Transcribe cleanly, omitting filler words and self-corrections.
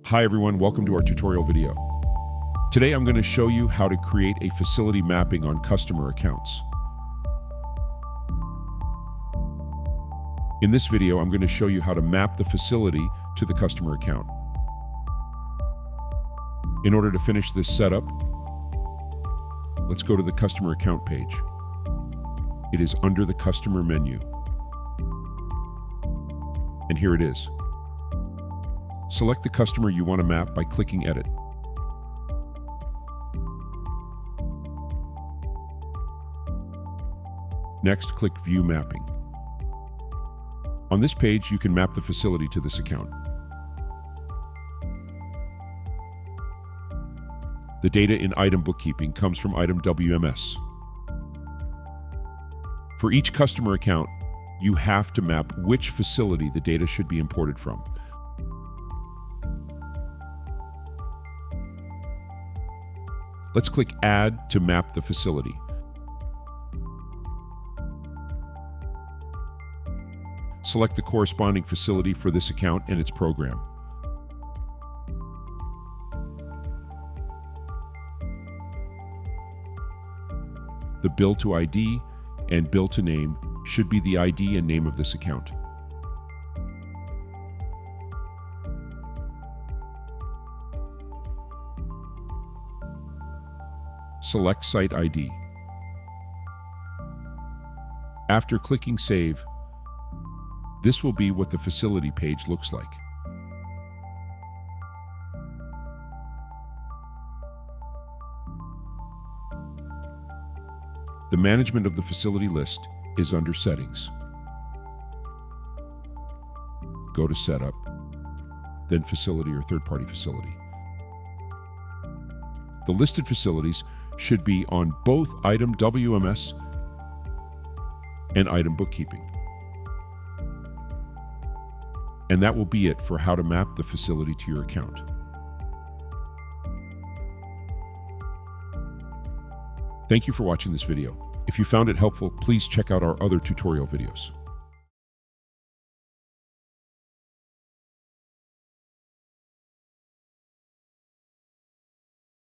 Hi everyone, welcome to our tutorial video. Today I'm going to show you how to create a facility mapping on customer accounts. In this video, I'm going to show you how to map the facility to the customer account. In order to finish this setup, let's go to the customer account page. It is under the customer menu. And here it is. Select the customer you want to map by clicking Edit. Next, click View Mapping. On this page, you can map the facility to this account. The data in Item Bookkeeping comes from Item WMS. For each customer account, you have to map which facility the data should be imported from. Let's click Add to map the facility. Select the corresponding facility for this account and its program. The bill to ID and bill to name should be the ID and name of this account. Select Site ID. After clicking Save, this will be what the facility page looks like. The management of the facility list is under Settings. Go to Setup, then Facility or Third-Party Facility. The listed facilities should be on both Item WMS and Item Bookkeeping. And that will be it for how to map the facility to your account. Thank you for watching this video. If you found it helpful, please check out our other tutorial videos.